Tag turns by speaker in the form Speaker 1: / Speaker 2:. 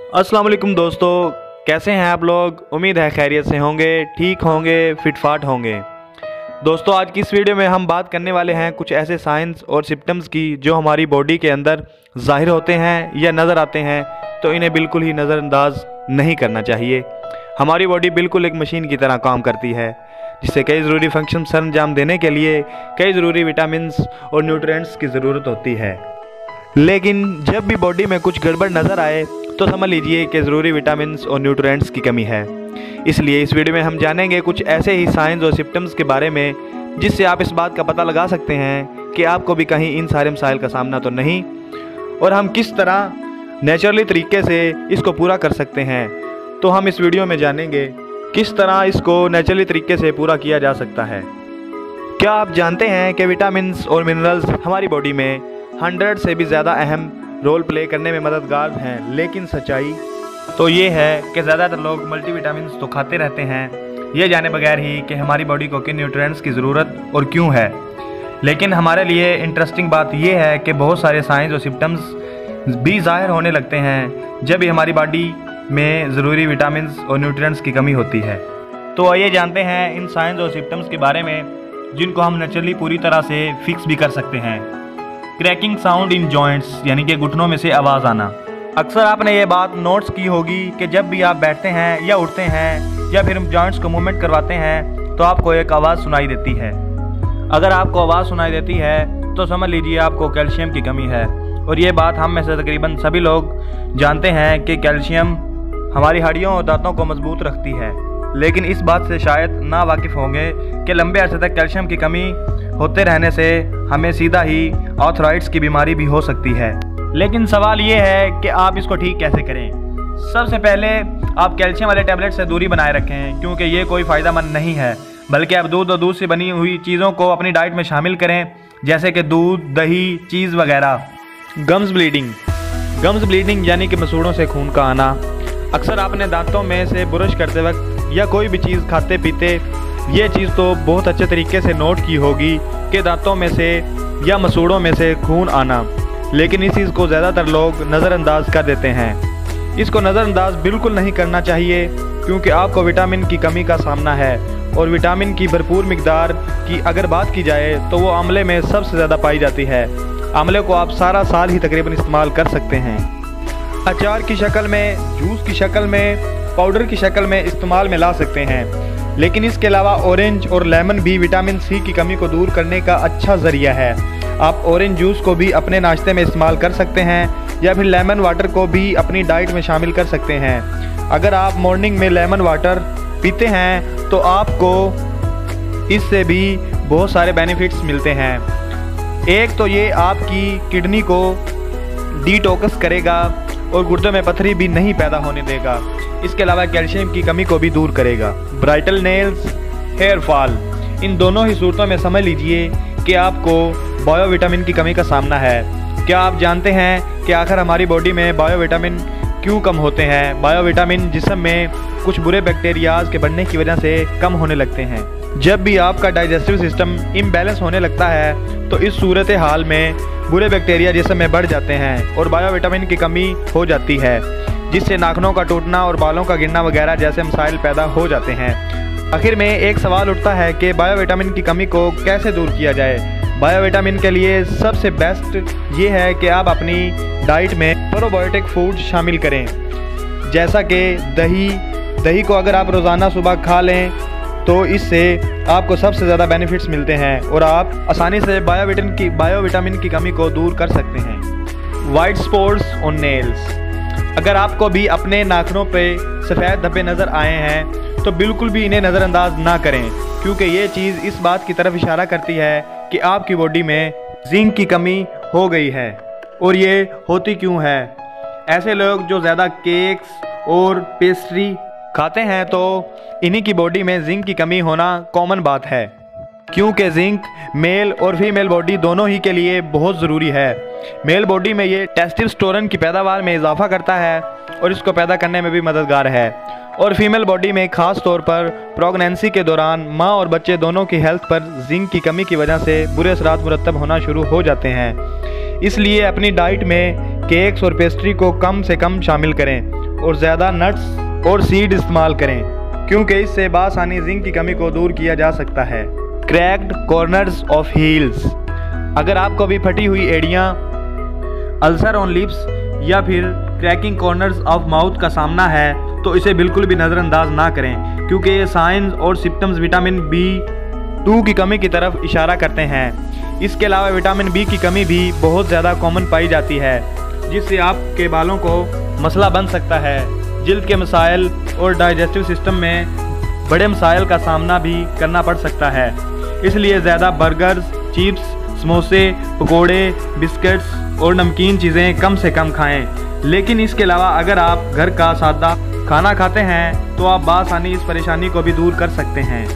Speaker 1: अस्सलाम वालेकुम दोस्तों, कैसे हैं आप लोग। उम्मीद है खैरियत से होंगे, ठीक होंगे, फिटफाट होंगे। दोस्तों आज की इस वीडियो में हम बात करने वाले हैं कुछ ऐसे साइंस और सिम्टम्स की जो हमारी बॉडी के अंदर ज़ाहिर होते हैं या नज़र आते हैं, तो इन्हें बिल्कुल ही नज़रअंदाज नहीं करना चाहिए। हमारी बॉडी बिल्कुल एक मशीन की तरह काम करती है जिससे कई ज़रूरी फंक्शन सर अंजाम देने के लिए कई ज़रूरी विटामिन और न्यूट्रिएंट्स की ज़रूरत होती है। लेकिन जब भी बॉडी में कुछ गड़बड़ नज़र आए तो समझ लीजिए कि ज़रूरी विटामिन और न्यूट्रिएंट्स की कमी है। इसलिए इस वीडियो में हम जानेंगे कुछ ऐसे ही साइंस और सिम्टम्स के बारे में जिससे आप इस बात का पता लगा सकते हैं कि आपको भी कहीं इन सारे मसाइल का सामना तो नहीं, और हम किस तरह नेचुरली तरीके से इसको पूरा कर सकते हैं। तो हम इस वीडियो में जानेंगे किस तरह इसको नेचुरली तरीके से पूरा किया जा सकता है। क्या आप जानते हैं कि विटामिन और मिनरल्स हमारी बॉडी में 100 से भी ज़्यादा अहम रोल प्ले करने में मददगार हैं, लेकिन सच्चाई तो ये है कि ज़्यादातर लोग मल्टीविटामिन तो खाते रहते हैं ये जाने बगैर ही कि हमारी बॉडी को किन न्यूट्रिएंट्स की ज़रूरत और क्यों है। लेकिन हमारे लिए इंटरेस्टिंग बात यह है कि बहुत सारे साइंस और सिम्टम्स भी ज़ाहिर होने लगते हैं जब भी हमारी बॉडी में ज़रूरी विटामिन और न्यूट्रिएंट्स की कमी होती है। तो आइए जानते हैं इन साइंस और सिम्टम्स के बारे में जिनको हम नेचुरली पूरी तरह से फिक्स भी कर सकते हैं। क्रैकिंग साउंड इन जॉइंट्स, यानी कि घुटनों में से आवाज़ आना। अक्सर आपने ये बात नोट्स की होगी कि जब भी आप बैठते हैं या उठते हैं या फिर जॉइंट्स को मूवमेंट करवाते हैं तो आपको एक आवाज़ सुनाई देती है। अगर आपको आवाज़ सुनाई देती है तो समझ लीजिए आपको कैल्शियम की कमी है। और ये बात हम में से तकरीबन सभी लोग जानते हैं कि कैल्शियम हमारी हड्डियों और दांतों को मजबूत रखती है, लेकिन इस बात से शायद ना वाकिफ़ होंगे कि लंबे अरसे तक कैल्शियम की कमी होते रहने से हमें सीधा ही आर्थराइटिस की बीमारी भी हो सकती है। लेकिन सवाल ये है कि आप इसको ठीक कैसे करें। सबसे पहले आप कैल्शियम वाले टैबलेट से दूरी बनाए रखें, क्योंकि ये कोई फ़ायदेमंद नहीं है, बल्कि आप दूध और दूध से बनी हुई चीज़ों को अपनी डाइट में शामिल करें, जैसे कि दूध, दही, चीज़ वगैरह। गम्स ब्लीडिंग यानी कि मसूड़ों से खून का आना। अक्सर आपने दांतों में से ब्रश करते वक्त या कोई भी चीज़ खाते पीते ये चीज़ तो बहुत अच्छे तरीके से नोट की होगी कि दांतों में से या मसूड़ों में से खून आना, लेकिन इस चीज़ को ज़्यादातर लोग नज़रअंदाज कर देते हैं। इसको नज़रअंदाज बिल्कुल नहीं करना चाहिए, क्योंकि आपको विटामिन की कमी का सामना है, और विटामिन की भरपूर मिकदार की अगर बात की जाए तो वो आंवले में सबसे ज़्यादा पाई जाती है। आंवले को आप सारा साल ही तकरीबन इस्तेमाल कर सकते हैं। अचार की शक्ल में, जूस की शक्ल में, पाउडर की शक्ल में इस्तेमाल में ला सकते हैं। लेकिन इसके अलावा ऑरेंज और लेमन भी विटामिन सी की कमी को दूर करने का अच्छा ज़रिया है। आप ऑरेंज जूस को भी अपने नाश्ते में इस्तेमाल कर सकते हैं, या फिर लेमन वाटर को भी अपनी डाइट में शामिल कर सकते हैं। अगर आप मॉर्निंग में लेमन वाटर पीते हैं तो आपको इससे भी बहुत सारे बेनिफिट्स मिलते हैं। एक तो ये आपकी किडनी को डिटॉक्स करेगा और गुर्दों में पथरी भी नहीं पैदा होने देगा। इसके अलावा कैल्शियम की कमी को भी दूर करेगा। ब्राइटल नेल्स, हेयर फॉल, इन दोनों ही सूरतों में समझ लीजिए कि आपको बायोविटामिन की कमी का सामना है। क्या आप जानते हैं कि आखिर हमारी बॉडी में बायोविटामिन क्यों कम होते हैं? बायोविटामिन जिस्म में कुछ बुरे बैक्टीरियाज के बढ़ने की वजह से कम होने लगते हैं। जब भी आपका डाइजेस्टिव सिस्टम इम्बैलेंस होने लगता है तो इस सूरत हाल में बुरे बैक्टीरिया जिस्म में बढ़ जाते हैं और बायोविटामिन की कमी हो जाती है, जिससे नाखूनों का टूटना और बालों का गिरना वगैरह जैसे मसाइल पैदा हो जाते हैं। आखिर में एक सवाल उठता है कि बायोविटामिन की कमी को कैसे दूर किया जाए। बायोविटामिन के लिए सबसे बेस्ट ये है कि आप अपनी डाइट में प्रोबायोटिक फूड शामिल करें, जैसा कि दही को अगर आप रोज़ाना सुबह खा लें तो इससे आपको सबसे ज़्यादा बेनिफिट्स मिलते हैं और आप आसानी से बायोविटामिन की कमी को दूर कर सकते हैं। वाइट स्पॉट्स ऑन नेल्स, अगर आपको भी अपने नाखूनों पे सफ़ेद धब्बे नज़र आए हैं तो बिल्कुल भी इन्हें नज़रअंदाज ना करें, क्योंकि ये चीज़ इस बात की तरफ इशारा करती है कि आपकी बॉडी में जिंक की कमी हो गई है। और ये होती क्यों है? ऐसे लोग जो ज़्यादा केक्स और पेस्ट्री खाते हैं तो इन्हीं की बॉडी में जिंक की कमी होना कॉमन बात है, क्योंकि जिंक मेल और फीमेल बॉडी दोनों ही के लिए बहुत ज़रूरी है। मेल बॉडी में ये टेस्टोस्टेरोन की पैदावार में इजाफा करता है और इसको पैदा करने में भी मददगार है, और फीमेल बॉडी में ख़ास तौर पर प्रेगनेंसी के दौरान माँ और बच्चे दोनों की हेल्थ पर जिंक की कमी की वजह से बुरे असरात मुरतब होना शुरू हो जाते हैं। इसलिए अपनी डाइट में केक्स और पेस्ट्री को कम से कम शामिल करें और ज़्यादा नट्स और सीड इस्तेमाल करें, क्योंकि इससे बासानी जिंक की कमी को दूर किया जा सकता है। Cracked corners of heels. अगर आपको भी फटी हुई एड़ियाँ, अल्सर ऑन लिप्स या फिर क्रैकिंग कॉर्नर्स ऑफ माउथ का सामना है तो इसे बिल्कुल भी नज़रअंदाज ना करें, क्योंकि ये साइंस और सिम्टम्स विटामिन B2 की कमी की तरफ इशारा करते हैं। इसके अलावा विटामिन B की कमी भी बहुत ज़्यादा कॉमन पाई जाती है, जिससे आपके बालों को मसला बन सकता है। जिल्द के मसाइल और डाइजेस्टिव सिस्टम में बड़े मसाइल का सामना भी करना पड़ सकता है। इसलिए ज़्यादा बर्गर्स, चिप्स, समोसे, पकोड़े, बिस्किट्स और नमकीन चीज़ें कम से कम खाएं। लेकिन इसके अलावा अगर आप घर का सादा खाना खाते हैं तो आप बासानी इस परेशानी को भी दूर कर सकते हैं।